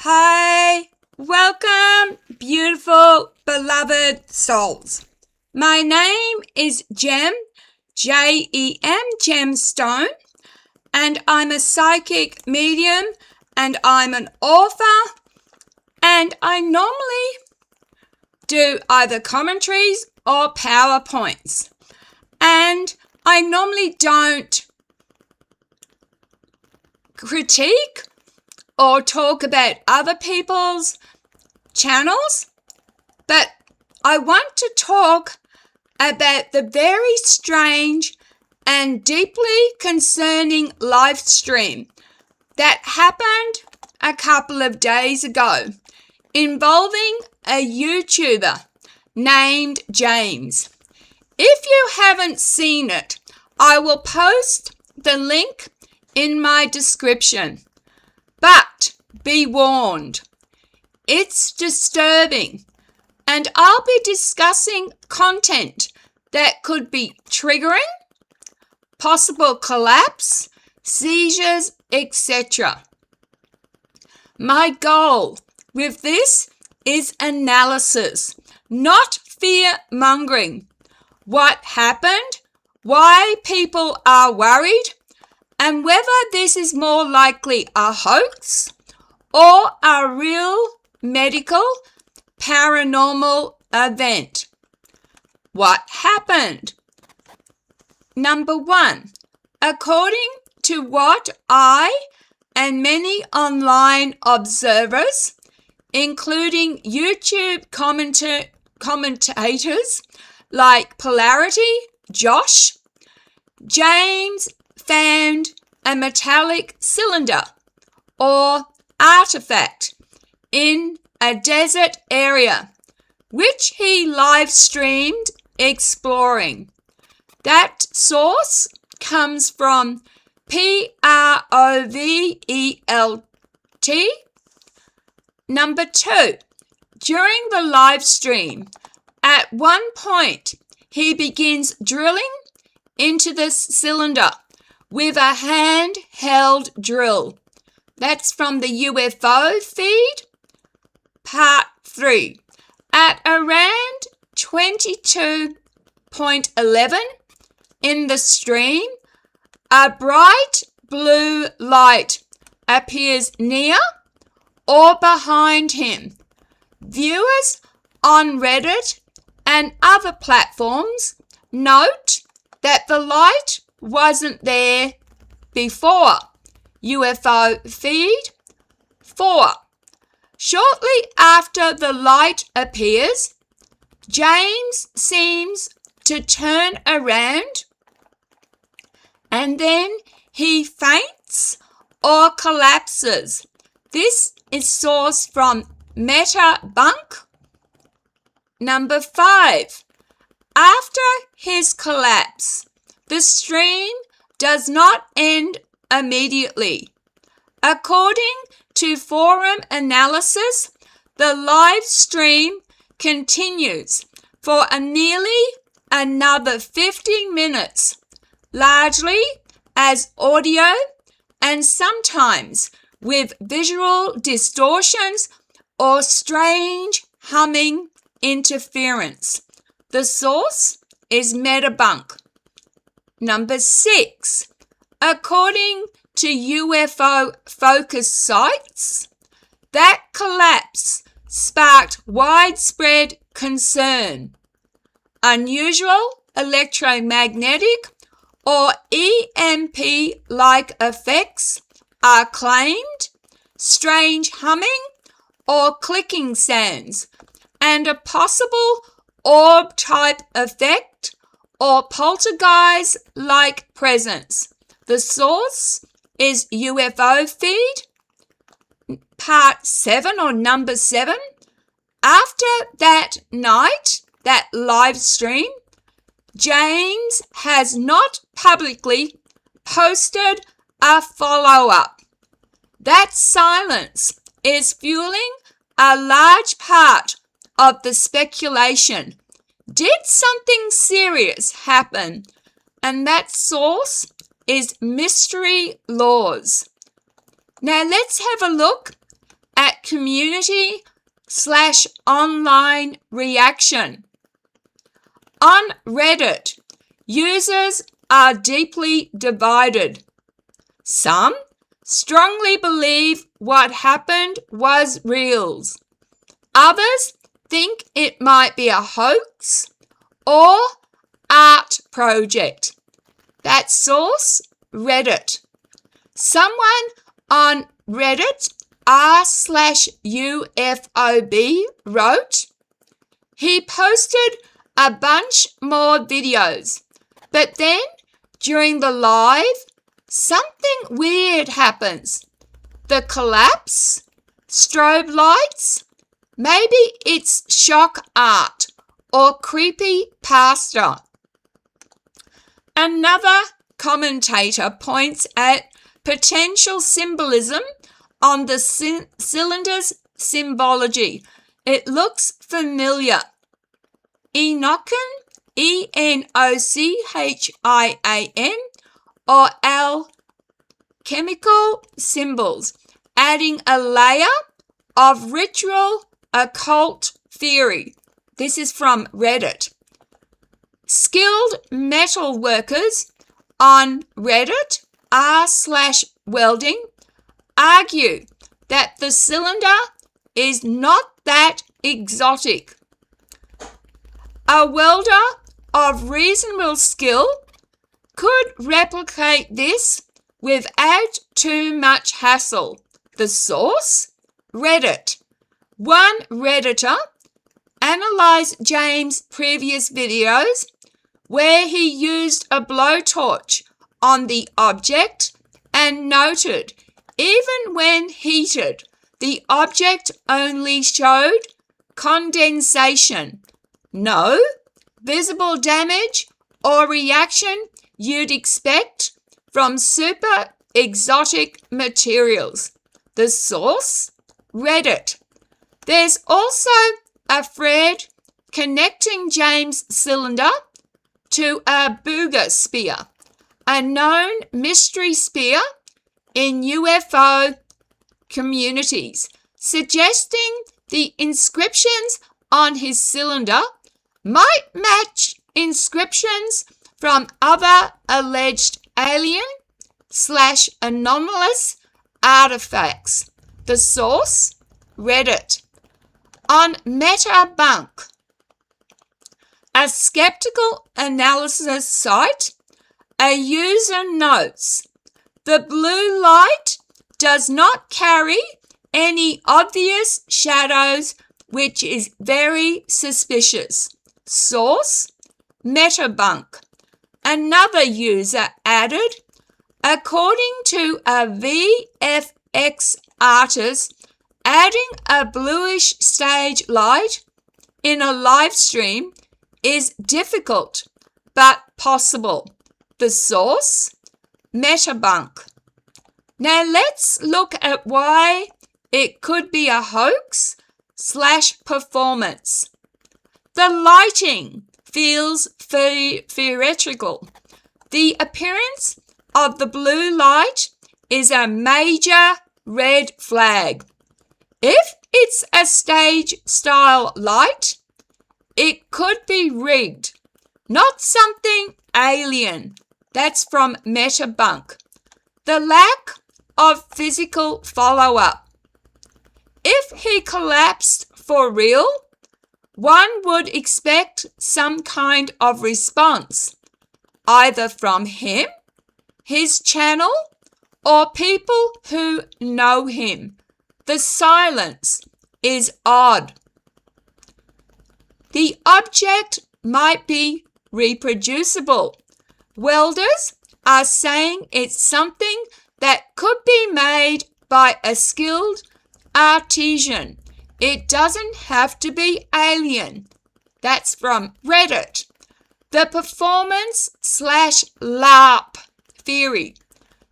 Hi, welcome, beautiful, beloved souls. My name is Gem, Jem, Gemstone, and I'm a psychic medium, and I'm an author, and I normally do either commentaries or PowerPoints, and I normally don't critique or talk about other people's channels, but I want to talk about the very strange and deeply concerning live stream that happened a couple of days ago involving a YouTuber named James. If you haven't seen it, I will post the link in my description. But be warned, it's disturbing, and I'll be discussing content that could be triggering, possible collapse, seizures, etc. My goal with this is analysis, not fear-mongering. What happened, why people are worried, and whether this is more likely a hoax or a real medical paranormal event. What happened? Number 1, according to what I and many online observers, including YouTube commentators like Polarity, Josh, James found a metallic cylinder or artifact in a desert area, which he live streamed exploring. That source comes from PROVELT. Number 2, during the live stream, at one point he begins drilling into the cylinder with a handheld drill. That's from the UFO feed, part 3. At around 22.11 in the stream, a bright blue light appears near or behind him. Viewers on Reddit and other platforms note that the light wasn't there before. UFO feed 4. Shortly after the light appears, James seems to turn around and then he faints or collapses. This is sourced from MetaBunk. Number 5. After his collapse, the stream does not end immediately. According to forum analysis, the live stream continues for nearly another 50 minutes, largely as audio and sometimes with visual distortions or strange humming interference. The source is MetaBunk. Number 6. According to UFO focus sites, that collapse sparked widespread concern. Unusual electromagnetic or EMP-like effects are claimed, strange humming or clicking sounds, and a possible orb-type effect or poltergeist-like presence. The source is UFO feed, part 7 or number 7. After that night, that live stream, James has not publicly posted a follow-up. That silence is fueling a large part of the speculation. Did something serious happen? And that source is Mystery Laws. Now let's have a look at community/online reaction. On Reddit, users are deeply divided. Some strongly believe what happened was real. Others think it might be a hoax or art project. That source, Reddit. Someone on Reddit r/UFOB wrote, he posted a bunch more videos, but then during the live, something weird happens. The collapse, strobe lights, maybe it's shock art or creepy pastor. Another commentator points at potential symbolism on the cylinder's symbology. It looks familiar. Enochian, ENOCHIAN, or alchemical symbols, adding a layer of ritual occult theory. This is from Reddit. Skilled metal workers on Reddit r/welding argue that the cylinder is not that exotic. A welder of reasonable skill could replicate this without too much hassle. The source? Reddit. One Redditor analysed James' previous videos where he used a blowtorch on the object and noted even when heated, the object only showed condensation. No visible damage or reaction you'd expect from super exotic materials. The source? Reddit. There's also a thread connecting James' cylinder to a Booger spear, a known mystery spear in UFO communities, suggesting the inscriptions on his cylinder might match inscriptions from other alleged alien/anomalous artifacts. The source? Reddit. On MetaBunk, a skeptical analysis site, a user notes, the blue light does not carry any obvious shadows, which is very suspicious. Source? MetaBunk. Another user added, according to a VFX artist, adding a bluish stage light in a live stream is difficult but possible. The source? MetaBunk. Now let's look at why it could be a hoax/performance. The lighting feels theatrical. The appearance of the blue light is a major red flag. If it's a stage-style light, it could be rigged, not something alien. That's from MetaBunk. The lack of physical follow-up. If he collapsed for real, one would expect some kind of response, either from him, his channel, or people who know him. The silence is odd. The object might be reproducible. Welders are saying it's something that could be made by a skilled artisan. It doesn't have to be alien. That's from Reddit. The performance/LARP theory.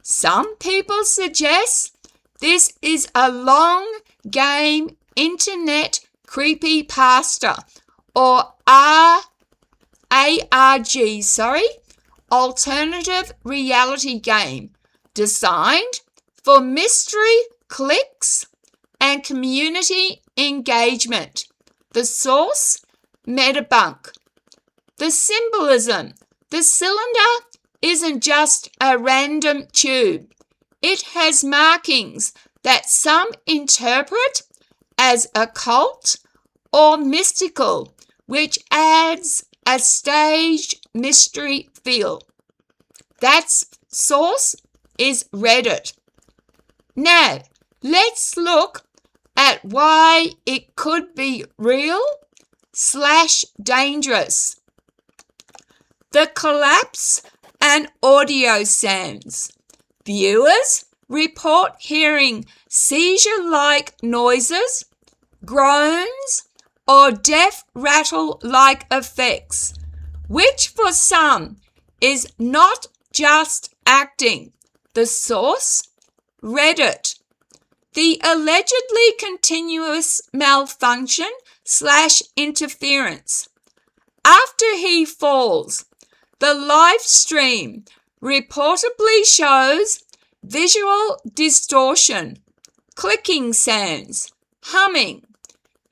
Some people suggest this is a long game internet creepypasta or alternative reality game designed for mystery clicks, and community engagement. The source, Metabunk. The symbolism. The cylinder isn't just a random tube. It has markings that some interpret as occult or mystical, which adds a staged mystery feel. That source is Reddit. Now, let's look at why it could be real/dangerous. The collapse and audio sounds. Viewers report hearing seizure-like noises, groans, or death rattle-like effects, which for some is not just acting. The source, Reddit. The allegedly continuous malfunction/interference. After he falls, the live stream reportedly shows visual distortion, clicking sounds, humming,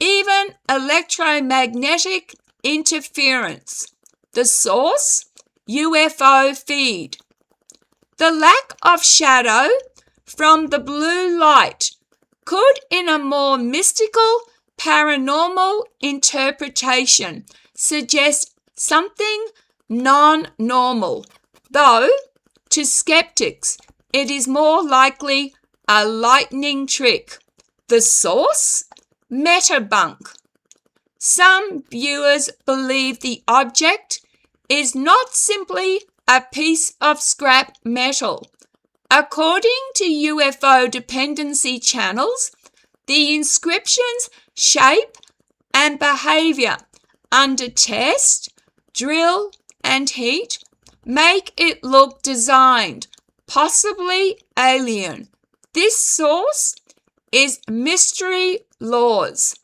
even electromagnetic interference. The source, UFO feed. The lack of shadow from the blue light could, in a more mystical, paranormal interpretation, suggest something non-normal, though to skeptics it is more likely a lightning trick. The source, Metabunk. Some viewers believe the object is not simply a piece of scrap metal. According to UFO dependency channels, the inscription's shape and behavior under test, drill, and heat make it look designed, possibly alien. This source is Mystery Laws.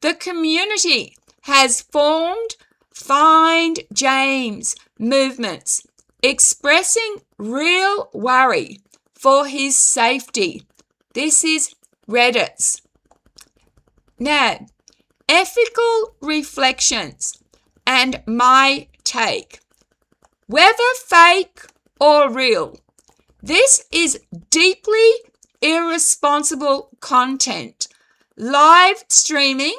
The community has formed Find James movements, expressing real worry for his safety. This is Reddit's. Now, ethical reflections and my take. Whether fake or real, this is deeply irresponsible content. Live streaming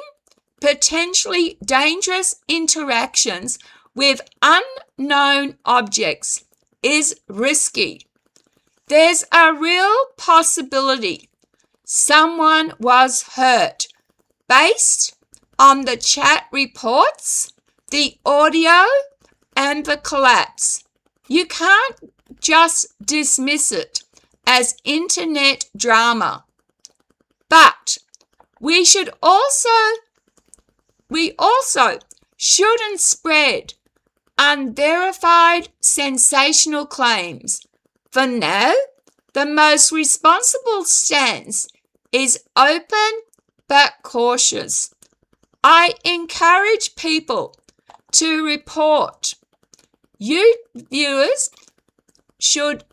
potentially dangerous interactions with unknown objects is risky. There's a real possibility someone was hurt based on the chat reports, the audio, and the collapse. You can't just dismiss it as internet drama. But we also shouldn't spread unverified sensational claims. For now, the most responsible stance is open but cautious. I encourage people to report. YouTube viewers should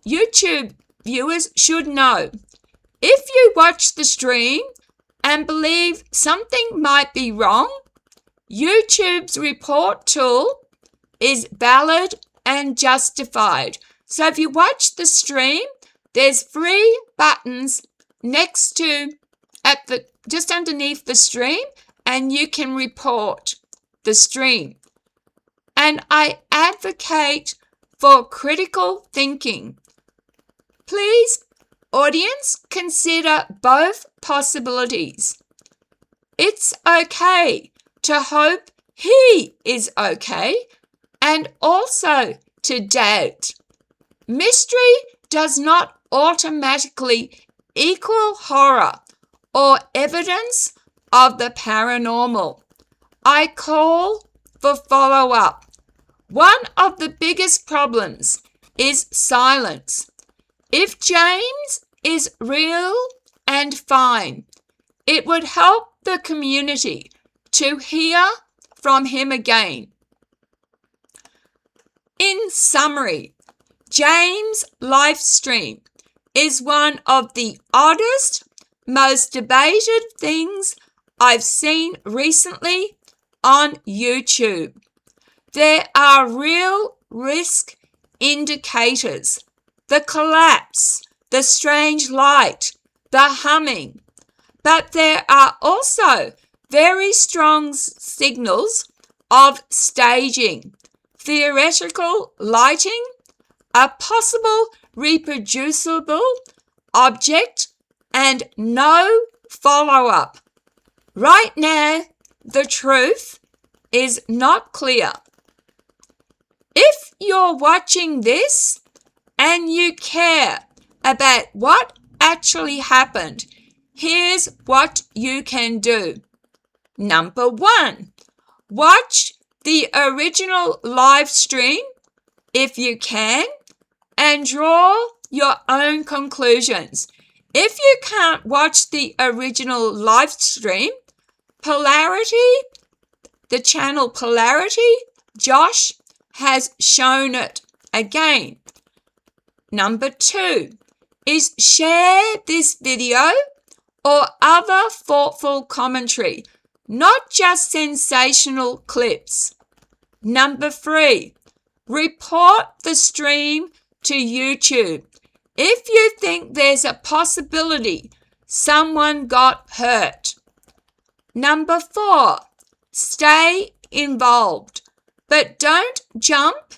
know. If you watch the stream and believe something might be wrong, YouTube's report tool is valid and justified. So if you watch the stream, there's 3 buttons just underneath the stream, and you can report the stream. And I advocate for critical thinking. Please, audience, consider both possibilities. It's okay to hope he is okay and also to doubt. Mystery does not automatically equal horror or evidence of the paranormal. I call for follow-up. One of the biggest problems is silence. If James is real and fine, it would help the community to hear from him again. In summary, James' live stream is one of the oddest, most debated things I've seen recently on YouTube. There are real risk indicators. The collapse, the strange light, the humming. But there are also very strong signals of staging, theoretical lighting, a possible reproducible object, and no follow-up. Right now, the truth is not clear. If you're watching this and you care about what actually happened, here's what you can do. Number 1, watch the original live stream if you can and draw your own conclusions. If you can't watch the original live stream, the channel Polarity, Josh has shown it again. Number 2 is share this video or other thoughtful commentary, not just sensational clips. Number 3, report the stream to YouTube if you think there's a possibility someone got hurt. Number 4, stay involved, but don't jump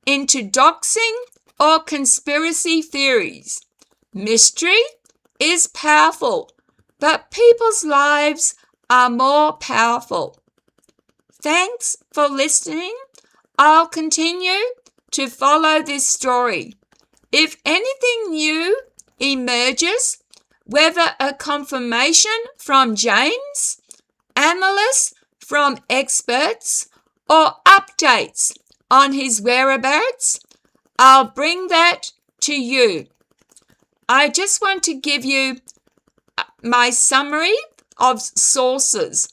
into doxing or conspiracy theories. Mystery is powerful, but people's lives are more powerful. Thanks for listening. I'll continue to follow this story. If anything new emerges, whether a confirmation from James, analysts from experts, or updates on his whereabouts, I'll bring that to you. I just want to give you my summary of sources.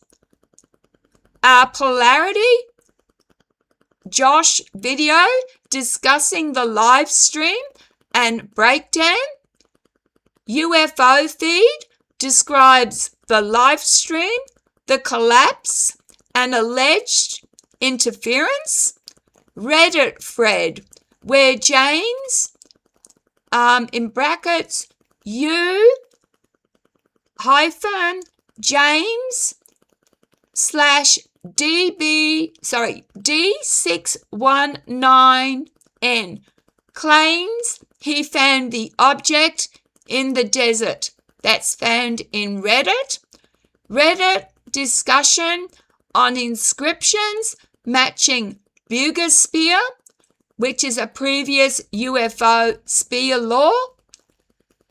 Our Polarity Josh video discussing the live stream and breakdown. UFO feed describes the live stream, the collapse, and alleged interference. Reddit thread where James, in brackets, D619N claims he found the object in the desert. That's found in Reddit. Reddit discussion on inscriptions matching Bugger spear, which is a previous UFO spear law.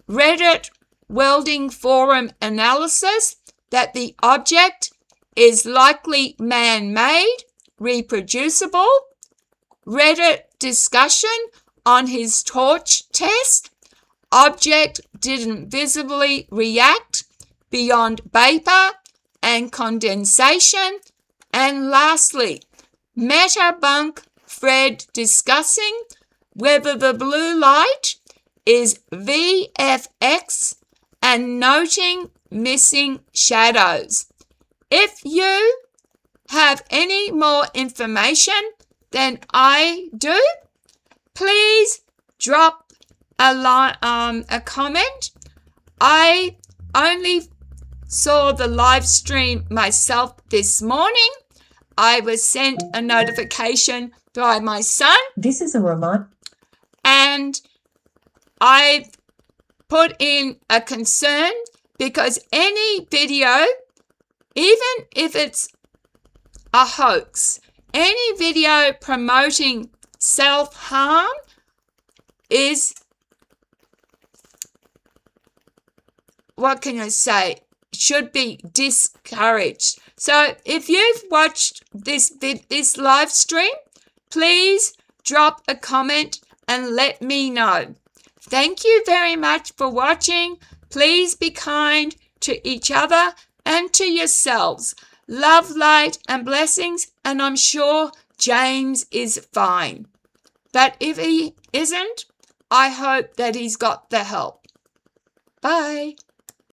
Reddit welding forum analysis that the object is likely man-made, reproducible. Reddit discussion on his torch test. Object didn't visibly react beyond vapor and condensation. And lastly, Metabunk thread discussing whether the blue light is VFX and noting missing shadows. If you have any more information than I do, please drop a comment. I only saw the live stream myself this morning. I was sent a notification by my son. This is a reminder. And I put in a concern because any video, even if it's a hoax, any video promoting self-harm is, what can I say, should be discouraged. So if you've watched this live stream, please drop a comment and let me know. Thank you very much for watching. Please be kind to each other and to yourselves. Love, light, and blessings, and I'm sure James is fine. But if he isn't, I hope that he's got the help. Bye.